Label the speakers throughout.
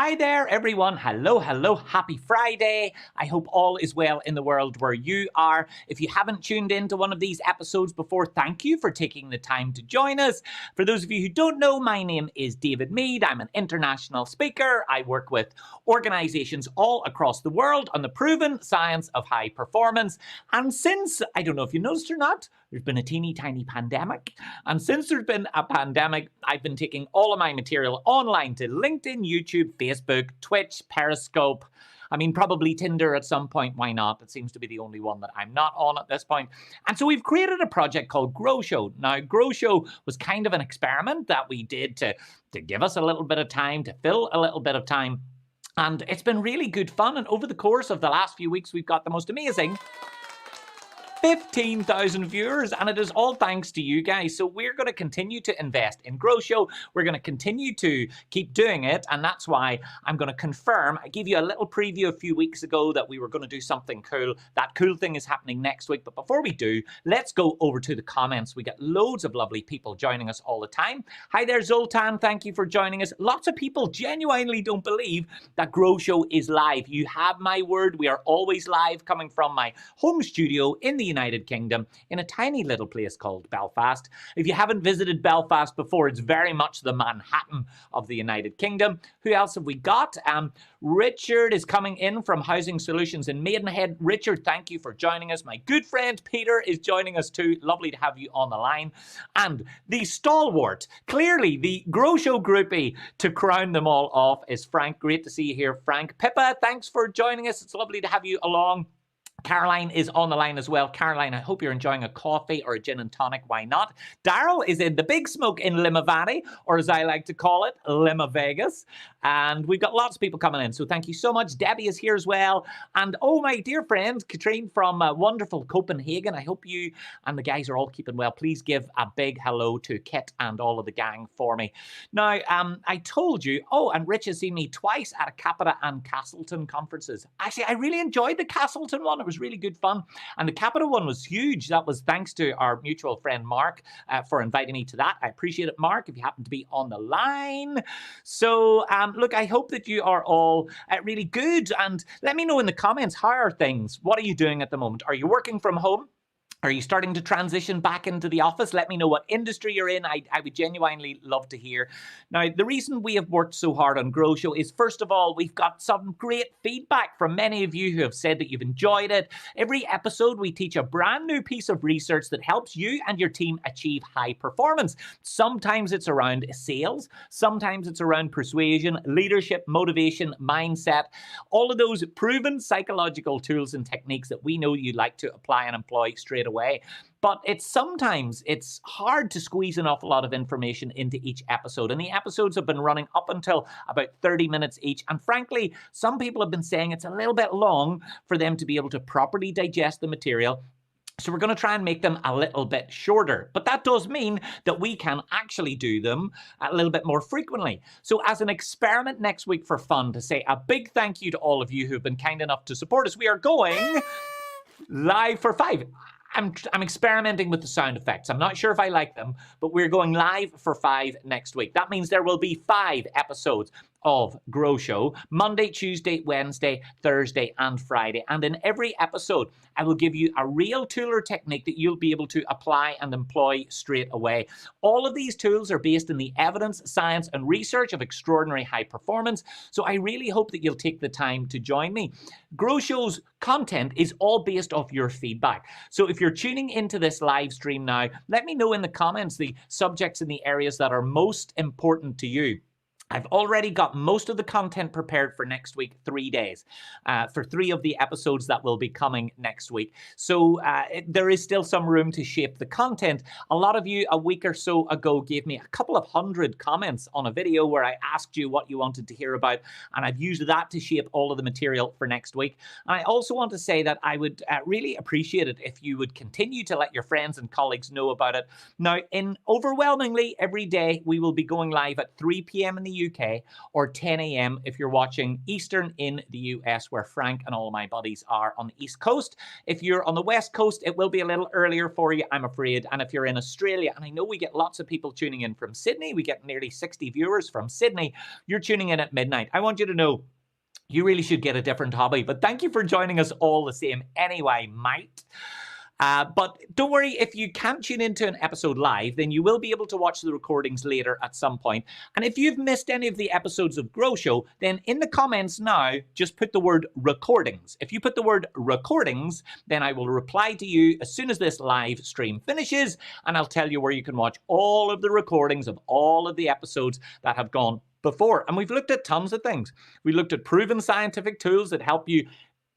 Speaker 1: Hi there, everyone. Hello, hello. Happy Friday. I hope all is well in the world where you are. If you haven't tuned into one of these episodes before, thank you for taking the time to join us. For those of you who don't know, my name is David Mead. I'm an international speaker. I work with organizations all across the world on the proven science of high performance. And since, I don't know if you noticed or not, there's been a teeny tiny pandemic. And since there's been a pandemic, I've been taking all of my material online to LinkedIn, YouTube, Facebook, Twitch, Periscope. I mean, probably Tinder at some point. Why not? It seems to be the only one that I'm not on at this point. And so we've created a project called Grow Show. Now, Grow Show was kind of an experiment that we did to give us a little bit of time, to fill a little bit of time. And it's been really good fun. And over the course of the last few weeks, we've got the most amazing 15,000 viewers, and it is all thanks to you guys. So we're going to continue to invest in Grow Show. We're going to continue to keep doing it, and that's why I'm going to confirm. I gave you a little preview a few weeks ago that we were going to do something cool. That cool thing is happening next week, but before we do, let's go over to the comments. We get loads of lovely people joining us all the time. Hi there, Zoltan. Thank you for joining us. Lots of people genuinely don't believe that Grow Show is live. You have my word. We are always live, coming from my home studio in the United Kingdom in a tiny little place called Belfast. If you haven't visited Belfast before, it's very much the Manhattan of the United Kingdom. Who else have we got? Richard is coming in from Housing Solutions in Maidenhead. Richard, thank you for joining us. My good friend Peter is joining us too. Lovely to have you on the line. And the stalwart, clearly the Grow Show groupie to crown them all off, is Frank. Great to see you here, Frank. Pippa, thanks for joining us. It's lovely to have you along. Caroline is on the line as well. Caroline, I hope you're enjoying a coffee or a gin and tonic. Why not? Daryl is in the Big Smoke in Limavady, or as I like to call it, Lima Vegas. And we've got lots of people coming in, so thank you so much. Debbie is here as well. And oh, my dear friend, Katrine from wonderful Copenhagen. I hope you and the guys are all keeping well. Please give a big hello to Kit and all of the gang for me. Now, I told you, oh, and Rich has seen me twice at a Capita and Castleton conferences. Actually, I really enjoyed the Castleton one. It was really good fun. And the Capita one was huge. That was thanks to our mutual friend Mark for inviting me to that. I appreciate it, Mark, if you happen to be on the line. So, look, I hope that you are all really good. And let me know in the comments, how are things? What are you doing at the moment? Are you working from home? Are you starting to transition back into the office? Let me know what industry you're in. I would genuinely love to hear. Now, the reason we have worked so hard on Grow Show is, first of all, we've got some great feedback from many of you who have said that you've enjoyed it. Every episode, we teach a brand new piece of research that helps you and your team achieve high performance. Sometimes it's around sales. Sometimes it's around persuasion, leadership, motivation, mindset, all of those proven psychological tools and techniques that we know you like to apply and employ straight away. But sometimes it's hard to squeeze an awful lot of information into each episode. And the episodes have been running up until about 30 minutes each. And frankly, some people have been saying it's a little bit long for them to be able to properly digest the material. So we're going to try and make them a little bit shorter. But that does mean that we can actually do them a little bit more frequently. So as an experiment next week for fun, to say a big thank you to all of you who've been kind enough to support us, we are going live for 5. I'm experimenting with the sound effects. I'm not sure if I like them, but we're going live for 5 next week. That means there will be 5 episodes of Grow Show, Monday, Tuesday, Wednesday, Thursday, and Friday. And in every episode, I will give you a real tool or technique that you'll be able to apply and employ straight away. All of these tools are based in the evidence, science, and research of extraordinary high performance. So I really hope that you'll take the time to join me. Grow Show's content is all based off your feedback. So if you're tuning into this live stream now, let me know in the comments the subjects and the areas that are most important to you. I've already got most of the content prepared for next week, 3 days, for 3 of the episodes that will be coming next week. So there is still some room to shape the content. A lot of you a week or so ago gave me a couple of 100 comments on a video where I asked you what you wanted to hear about, and I've used that to shape all of the material for next week. And I also want to say that I would really appreciate it if you would continue to let your friends and colleagues know about it. Now, overwhelmingly every day, we will be going live at 3 p.m. in the UK, or 10 a.m. if you're watching Eastern in the US, where Frank and all my buddies are on the East Coast. If you're on the West Coast, it will be a little earlier for you, I'm afraid. And if you're in Australia, and I know we get lots of people tuning in from Sydney, we get nearly 60 viewers from Sydney, you're tuning in at midnight. I want you to know you really should get a different hobby. But thank you for joining us all the same anyway, mate. But don't worry, if you can't tune into an episode live, then you will be able to watch the recordings later at some point. And if you've missed any of the episodes of Grow Show, then in the comments now, just put the word recordings. If you put the word recordings, then I will reply to you as soon as this live stream finishes, and I'll tell you where you can watch all of the recordings of all of the episodes that have gone before. And we've looked at tons of things. We looked at proven scientific tools that help you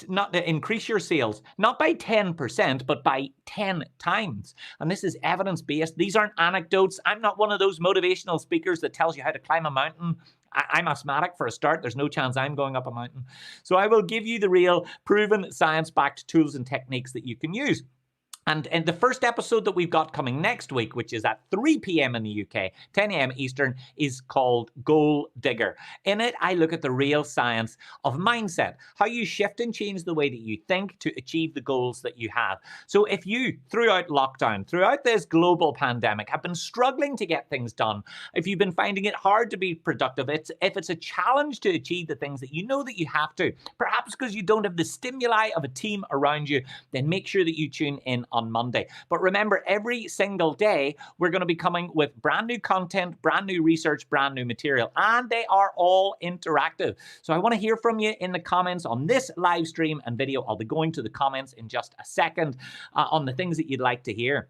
Speaker 1: not to increase your sales, not by 10%, but by 10 times. And this is evidence-based. These aren't anecdotes. I'm not one of those motivational speakers that tells you how to climb a mountain. I'm asthmatic for a start. There's no chance I'm going up a mountain. So I will give you the real proven science-backed tools and techniques that you can use. And in the first episode that we've got coming next week, which is at 3 p.m. in the UK, 10 a.m. Eastern, is called Goal Digger. In it, I look at the real science of mindset, how you shift and change the way that you think to achieve the goals that you have. So if you, throughout lockdown, throughout this global pandemic, have been struggling to get things done, if you've been finding it hard to be productive, if it's a challenge to achieve the things that you know that you have to, perhaps because you don't have the stimuli of a team around you, then make sure that you tune in on Monday. But remember, every single day, we're going to be coming with brand new content, brand new research, brand new material, and they are all interactive. So I want to hear from you in the comments on this live stream and video. I'll be going to the comments in just a second on the things that you'd like to hear.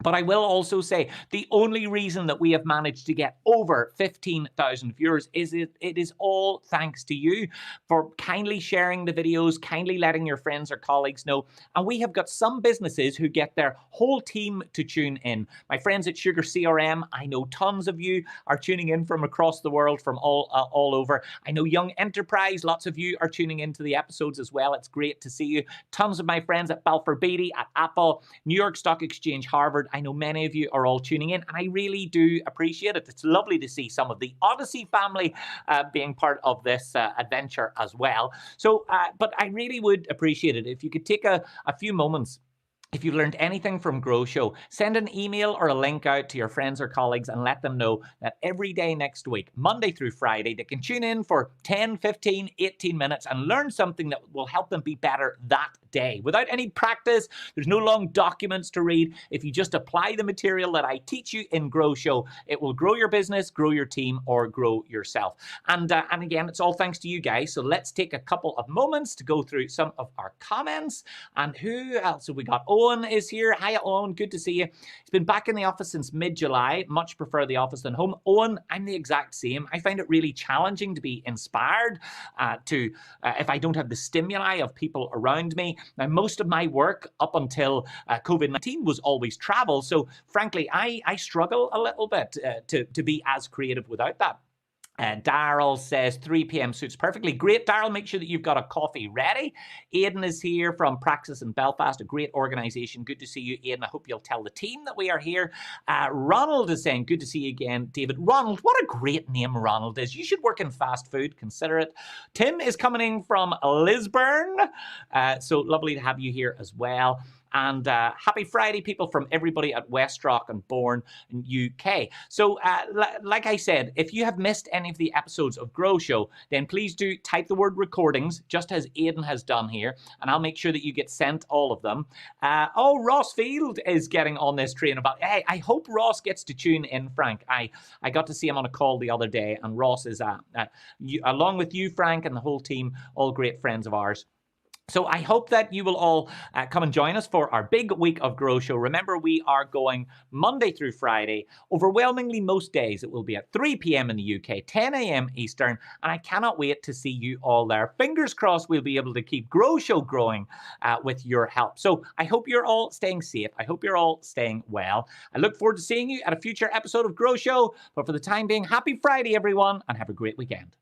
Speaker 1: But I will also say the only reason that we have managed to get over 15,000 viewers is it is all thanks to you for kindly sharing the videos, kindly letting your friends or colleagues know. And we have got some businesses who get their whole team to tune in. My friends at Sugar CRM, I know tons of you are tuning in from across the world, from all over. I know Young Enterprise, lots of you are tuning into the episodes as well. It's great to see you. Tons of my friends at Balfour Beatty, at Apple, New York Stock Exchange, Harvard. I know many of you are all tuning in, and I really do appreciate it. It's lovely to see some of the Odyssey family being part of this adventure as well. So, but I really would appreciate it if you could take a few moments. If you've learned anything from Grow Show, send an email or a link out to your friends or colleagues and let them know that every day next week, Monday through Friday, they can tune in for 10, 15, 18 minutes and learn something that will help them be better that day. Without any practice, there's no long documents to read. If you just apply the material that I teach you in Grow Show, it will grow your business, grow your team, or grow yourself. And again, it's all thanks to you guys. So let's take a couple of moments to go through some of our comments. And who else have we got? Owen is here. Hiya, Owen. Good to see you. He's been back in the office since mid-July. Much prefer the office than home. Owen, I'm the exact same. I find it really challenging to be inspired if I don't have the stimuli of people around me. Now, most of my work up until COVID-19 was always travel. So frankly, I struggle a little bit to be as creative without that. Daryl says 3 p.m. suits perfectly. Great, Daryl. Make sure that you've got a coffee ready. Aidan is here from Praxis in Belfast, a great organization. Good to see you, Aidan. I hope you'll tell the team that we are here. Ronald is saying, good to see you again, David. Ronald, what a great name Ronald is. You should work in fast food. Consider it. Tim is coming in from Lisburn. So lovely to have you here as well. And happy Friday, people, from everybody at Westrock and Bourne in UK. So, like I said, if you have missed any of the episodes of Grow Show, then please do type the word recordings, just as Aidan has done here, and I'll make sure that you get sent all of them. Oh, Ross Field is getting on this train about, hey, I hope Ross gets to tune in, Frank. I got to see him on a call the other day, and Ross is, along with you, Frank, and the whole team, all great friends of ours. So I hope that you will all come and join us for our big week of Grow Show. Remember, we are going Monday through Friday. Overwhelmingly most days it will be at 3 p.m. in the UK, 10 a.m. Eastern, and I cannot wait to see you all there. Fingers crossed we'll be able to keep Grow Show growing with your help. So I hope you're all staying safe. I hope you're all staying well. I look forward to seeing you at a future episode of Grow Show. But for the time being, happy Friday, everyone, and have a great weekend.